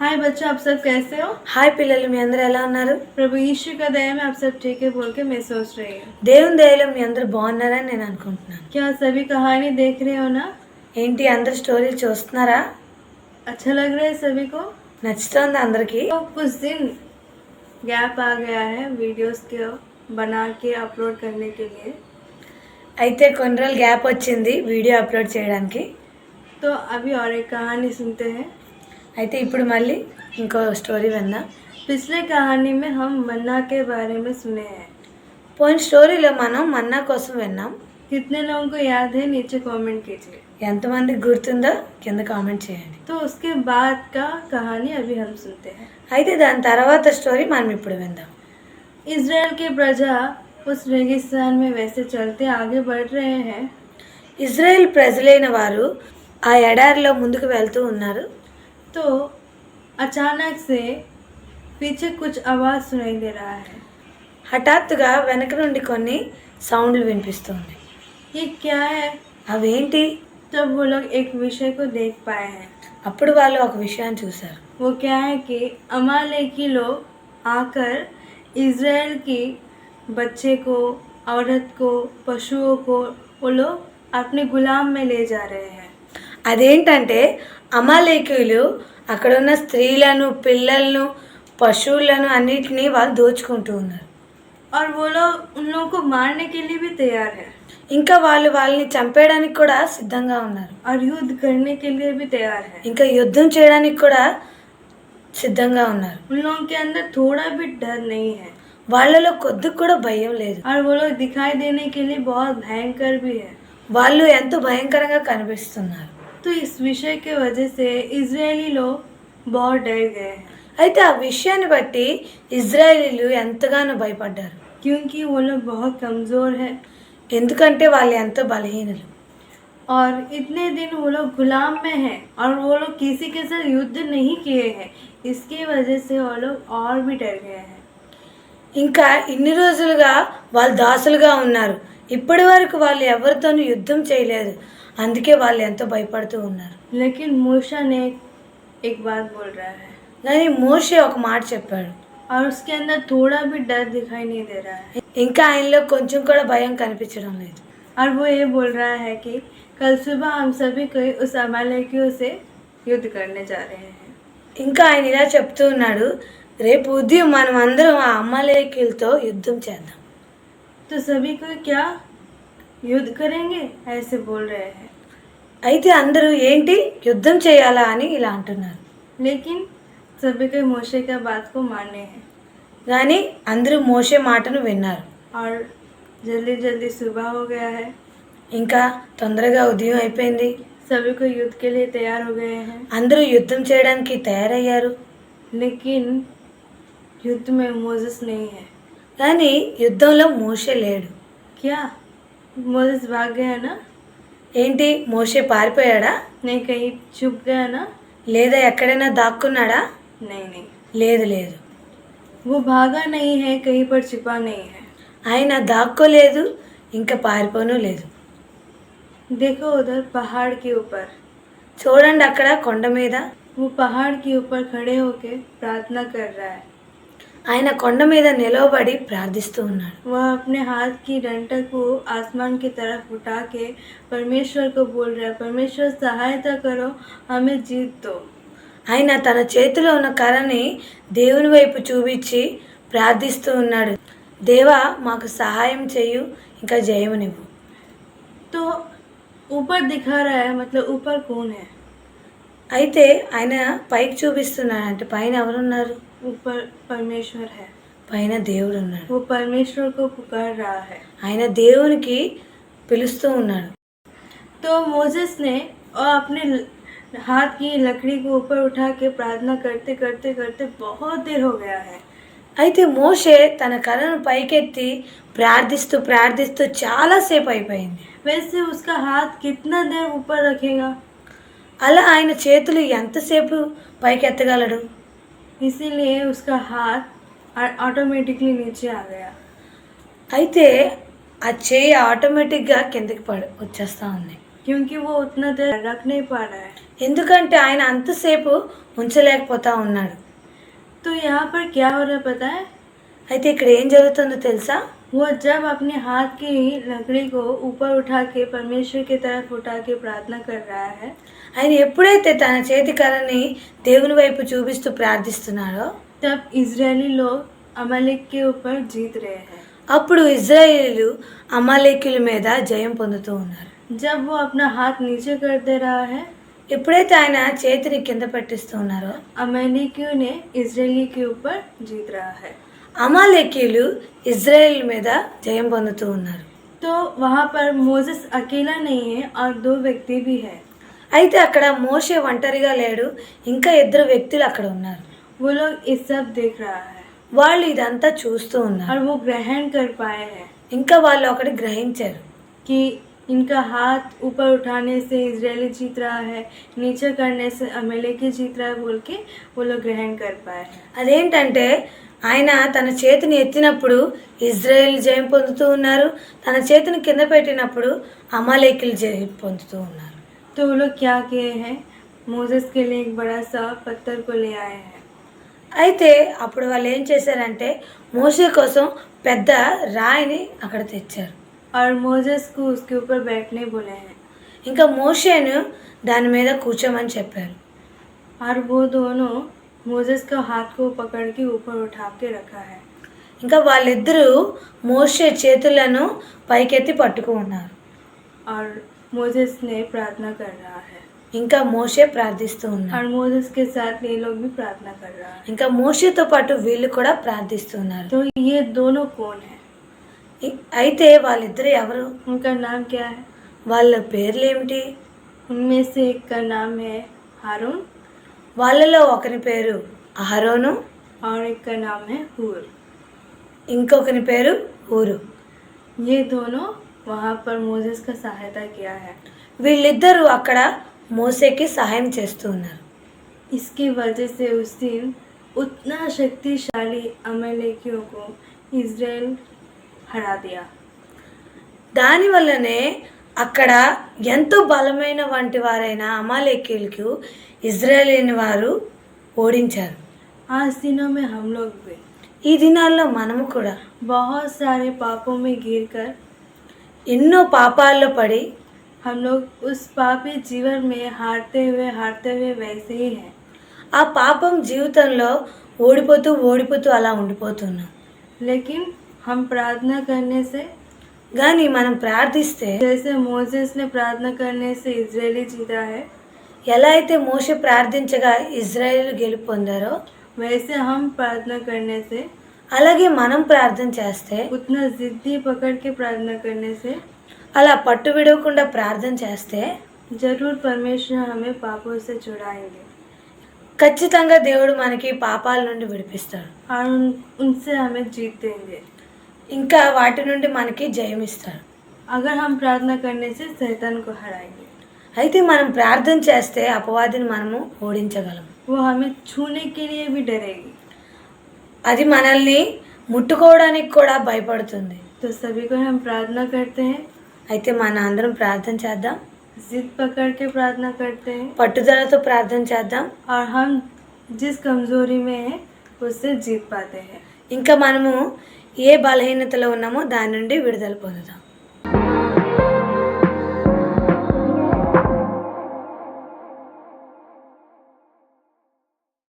हाय बच्चों, आप सब कैसे हो? హాయ్ పిల్లలు, మీ అందరూ ఎలా ఉన్నారు? प्रभु यीशु का दया में आप सब ठीक है बोल के मैं सोच रही हूँ। దేవుని దయలో మీ అందరూ బాగున్నారని నేను అనుకుంటున్నాను. क्या सभी कहानी देख रहे हो ना? ఏంటి అందరూ స్టోరీలు చూస్తున్నారా? अच्छा लग रहा है सभी को? నచ్చుతోందా అందరికీ? तो कुछ दिन गैप आ गया है वीडियोस के बना के अपलोड करने के लिए। అయితే కొన్ని రోజులు గ్యాప్ వచ్చింది వీడియో అప్లోడ్ చేయడానికి. तो अभी और एक कहानी सुनते हैं। అయితే ఇప్పుడు మళ్ళీ ఇంకో స్టోరీ విందాం. पिछले कहानी में हम मन्ना के बारे में सुने हैं। పోయిన స్టోరీలో మనం మన్నా కోసం విన్నాం. कितने लोगों को याद है नीचे कमेंट कीजिए। ఎంతమందికి గుర్తుందో కింద కామెంట్ చేయండి. तो उसके बाद का कहानी अभी हम सुनते हैं। అయితే దాని తర్వాత స్టోరీ మనం ఇప్పుడు విందాం. इजराइल के प्रजा उस रेगिस्तान में वैसे चलते आगे बढ़ रहे हैं। ఇజ్రాయెల్ ప్రజలైన వారు ఆ ఎడారిలో ముందుకు వెళ్తూ ఉన్నారు. तो अचानक से पीछे कुछ आवाज़ सुनाई दे रहा है। హఠాత్తుగా వెనక నుండి కొన్ని సౌండ్లు వినిపిస్తుంది. ये क्या है? అవేంటి? तब वो लोग एक विषय को देख पाए हैं। అప్పుడు వాళ్ళు ఒక విషయాన్ని చూశారు. वो क्या है कि अमालेकी लोग आकर इजराइल की बच्चे को, औरत को, पशुओं को वो लोग अपने गुलाम में ले जा रहे हैं। అదేంటంటే అమాలేకీయులు అక్కడ ఉన్న స్త్రీలను, పిల్లలను, పశువులను అన్నిటినీ వాళ్ళు దోచుకుంటూ ఉన్నారు. और वो लोग उन लोगों को मारने के लिए भी तैयार है ఇంకా వాళ్ళు వాళ్ళని చంపేయడానికి కూడా సిద్ధంగా ఉన్నారు. और युद्ध करने के लिए भी तैयार है। ఇంకా యుద్ధం చేయడానికి కూడా సిద్ధంగా ఉన్నారు. उन लोगों के अंदर थोड़ा भी डर नहीं है వాళ్ళలో కొద్దిగా కూడా భయం లేదు. और वो लोग दिखाई देने के लिए बहुत भयंकर भी है। వాళ్ళు ఎంతో భయంకరంగా కనిపిస్తున్నారు. तो इस विषय के वजह से इजरायली लोग बहुत डर गए हैं అయితే ఆ విషయాన్ని బట్టి ఇజ్రాయేలీలు ఎంతగానో భయపడ్డారు. क्योंकि वो लोग बहुत कमज़ोर है ఎందుకంటే వాళ్ళు ఎంతో బలహీనులు. और इतने दिन वो लोग गुलाम में हैं और वो लोग किसी के साथ युद्ध नहीं किए हैं। इसकी वजह से वो लोग और भी डर गए हैं। ఇంకా ఇన్ని రోజులుగా వాళ్ళు దాసులుగా ఉన్నారు. ఇప్పటి వరకు వాళ్ళు ఎవరితోనూ యుద్ధం చేయలేదు. అందుకే వాళ్ళు ఎంతో భయపడుతూ ఉన్నారు. लेकिन मूसा ने एक बात बोल रहा है కానీ మోషే ఒక మాట చెప్పాడు. और उसके अंदर थोड़ा भी डर दिखाई नहीं दे रहा है ఇంకా ఆయనలో కొంచెం కూడా భయం కనిపించడం లేదు. और वो ये बोल रहा है कि कल सुबह हम सभी कोई उस अमालेकियों से युद्ध करने जा रहे हैं। ఇంకా ఆయన ఇలా చెప్తూ ఉన్నాడు, రేపు ఉదయం మనం అందరం ఆ అమాలేకీయులతో యుద్ధం చేద్దాం. तो सभी को क्या युद्ध करेंगे ऐसे बोल रहे हैं। అయితే అందరూ ఏంటి యుద్ధం చేయాలా అని ఇలా అంటున్నారు. लेकिन सभी को मूसा का बात को मानने हैं కానీ అందరూ మోషే మాటను విన్నారు. और जल्दी जल्दी सुबह हो गया है। ఇంకా తొందరగా ఉదయం అయిపోయింది. सभी को युद्ध के लिए तैयार हो गए हैं। అందరూ యుద్ధం చేయడానికి తయారయ్యారు. लेकिन युद्ध में मोसेस नहीं है। కానీ యుద్ధంలో మోషే లేడు. क्या मोसेस भाग गया ना? ఏంటి మోషే పారిపోయాడా? नहीं कहीं छुप गया ना? లేదా ఎక్కడైనా దాక్కున్నాడా? नहीं नहीं, లేదు లేదు, वो भागा नहीं है, कहीं पर छिपा नहीं है। ఆయన దాక్కోలేదు, ఇంకా పారిపోను లేదు. देखो उधर पहाड़ के ऊपर, చూడండి అక్కడ కొండ మీద वो पहाड़ के ऊपर खड़े होके प्रार्थना कर रहा है। ఆయన కొండ మీద నిలవబడి ప్రార్థిస్తూ ఉన్నాడు. वह अपने हाथ की डंडा को आसमान की तरफ उठा के परमेश्वर को बोल रहा है, परमेश्वर सहायता करो, हमें जीत दो। ఆయన తన చేతిలో ఉన్న కర్రని దేవుని వైపు చూపించి ప్రార్థిస్తూ ఉన్నాడు. దేవా మాకు సహాయం చెయ్యు, ఇంకా జయమునివ్వు. तो ऊपर दिखा रहा है, मतलब ऊपर कौन है? అయితే ఆయన పైకి చూపిస్తున్నాడు. అంటే పైన ఎవరున్నారు? ऊपर परमेश्वर है। పైన దేవుడు ఉన్నాడు. वो परमेश्वर को पुकार रहा है। ఆయన దేవునికి పిలుస్తూ ఉన్నాడు. तो मोसेस ने और अपने हाथ की लकड़ी को ऊपर उठा के प्रार्थना करते करते करते बहुत देर हो गया है। అయితే మోషే తన కర్రను పైకెత్తి ప్రార్థిస్తూ ప్రార్థిస్తూ చాలాసేపు అయిపోయింది. वैसे उसका हाथ कितना देर ऊपर रखेगा? అలా ఆయన చేతులు ఎంతసేపు పైకెత్తగలడు? इसीलिए उसका हाथ ऑटोमेटिकली नीचे आ गया। అయితే ఆ చేయి ఆటోమేటిక్గా కిందకి వచ్చేస్తూ ఉంది. क्योंकि वो उतना देर रख नहीं पा रहा है। ఎందుకంటే ఆయన అంతసేపు ఉంచలేకపోతా ఉన్నాడు. तो यहाँ पर क्या हो रहा है पता है? అయితే ఇక్కడ ఏం జరుగుతుందో తెలుసా? वो जब अपने हाथ की लकड़ी को ऊपर उठा के परमेश्वर की तरफ उठा के प्रार्थना कर रहा है, ఆయన ఎప్పుడైతే తన చేతి కర్రని దేవుని వైపు చూపిస్తూ ప్రార్థిస్తున్నాడో तब इजरायली लोग अमालेक के ऊपर जीत रहे हैं। అప్పుడు ఇజ్రాయేలీలు అమాలేకీయుల మీద జయం పొందుతూ ఉన్నారు. जब वो अपना हाथ नीचे कर दे रहा है, ఎప్పుడైతే ఆయన చేతిని కింద పెట్టిస్తూ ఉన్నారో अमालेकियों ने इजरायली के ऊपर जीत रहा है। అమాలేకీయులు ఇజ్రాయేల్ మీద జయం పొందుతూ ఉన్నారు. तो वहाँ पर मोसेस अकेला नहीं है और 2 व्यक्ति भी है। అయితే అక్కడ మోషే ఒంటరిగా లేడు, ఇంకా 2 వ్యక్తులు అక్కడ ఉన్నారు. वो लोग इस सब देख रहा है వాళ్ళు ఇదంతా చూస్తూ ఉన్నారు. और वो ग्रहण कर पाए हैं ఇంకా వాళ్ళు ఒకటి గ్రహించారు, कि इनका हाथ ऊपर उठाने से इजरायली जीत रहा है, नीचे करने से अमेलेकी जीत रहा है बोल के वो लोग ग्रहण कर पाए हैं। అదేంటంటే ఆయన తన చేతిని ఎత్తినప్పుడు ఇజ్రాయేల్ జయం పొందుతూ ఉన్నారు, తన చేతిని కింద పెట్టినప్పుడు అమాలేకీయులు జయం పొందుతూ ఉన్నారు. तो वो लोग क्या किए हैं? मोसेस के लिए एक बड़ा सा पत्थर को ले आए हैं। అయితే అప్పుడు వాళ్ళు ఏం చేశారంటే మోషే కోసం పెద్ద రాయిని అక్కడ తెచ్చారు. और मोसेस को उसके ऊपर बैठने बोले हैं। ఇంకా మోషేను దాని మీద కూర్చోమని చెప్పారు. और वो दोनों मोसेस का हाथ को पकड़ के ऊपर उठा के रखा है। ఇంకా వాళ్ళిద్దరూ మోషే చేతులను పైకెత్తి పట్టుకు ఉన్నారు. और मोसेस ने प्रार्थना कर रहा है ఇంకా మోషే ప్రార్థిస్తూ ఉన్నారు. और मोसेस के साथ ये लोग भी प्रार्थना कर रहा है। ఇంకా మోషేతో పాటు వీళ్ళు కూడా ప్రార్థిస్తున్నారు. तो ये दोनों कौन है? అయితే వాళ్ళిద్దరు ఎవరు? उनका नाम क्या है? వాళ్ళ పేర్లు ఏమిటి? उनमें से एक का नाम है हारून వాళ్ళలో ఒకరి పేరు అహరోను, और एक का नाम है हूर। ఇంకొకరి పేరు ఊరు. ये दोनों वहाँ पर मोसेस का सहायता किया है। వీళ్ళిద్దరూ అక్కడ మోసేకి సహాయం చేస్తూ ఉన్నారు. इसकी वजह से उस दिन उतना शक्तिशाली अमालेकियों को इजराइल हरा दिया। దానివల్లనే అక్కడ ఎంతో బలమైన వంటి వారైన అమాలేకీయులకు ఇజ్రాయేలీని వారు ఓడించారు. आज दिनों में हम लोग भी ఈ దినాల్లో మనము కూడా बहुत सारे पापों में गिरकर ఎన్నో పాపాల్లో పడి हम लोग उस पापी जीवन में हारते हुए वैसे ही हैं। ఆ పాపం జీవితంలో ఓడిపోతూ అలా ఉండిపోతున్నాం. लेकिन हम प्रार्थना करने से, కానీ మనం ప్రార్థిస్తే जैसे मोसेस ने प्रार्थना करने से इजरायली जीता है, ఎలా అయితే మోషే ప్రార్థించగా ఇజ్రాయేలు గెలుపు పొందారో वैसे हम प्रार्थना करने से, అలాగే మనం ప్రార్థన చేస్తే, उतना जिद्दी पकड़ के प्रार्थना करने से అలా పట్టు విడవకుండా ప్రార్థన చేస్తే जरूर परमेश्वर हमें पापों से छुड़ाएंगे ఖచ్చితంగా దేవుడు మనకి పాపాల నుండి విడిపిస్తాడు. और उनसे हमें जीत देंगे। ఇంకా వాటి నుండి మనకి జయం ఇస్తాడు. अगर हम प्रार्थना करने से शैतान को हराएंगे, అయితే మనం ప్రార్థన చేస్తే అపవాదిని మనము ఓడించగలం. वो हमें छूने के लिए भी डरेगी। అది మనల్ని ముట్టుకోవడానికి కూడా భయపడుతుంది. तो सभी को हम प्रार्थना करते हैं, అయితే మన అందరం ప్రార్థన చేద్దాం, जिद पकड़ के प्रार्थना करते हैं, పట్టుదలతో ప్రార్థన చేద్దాం. और हम जिस कमजोरी में हैं उससे जीत पाते हैं। ఇంకా మనము ఏ బలహీనతలో ఉన్నామో దాని నుండి విడుదల పొందుదాం.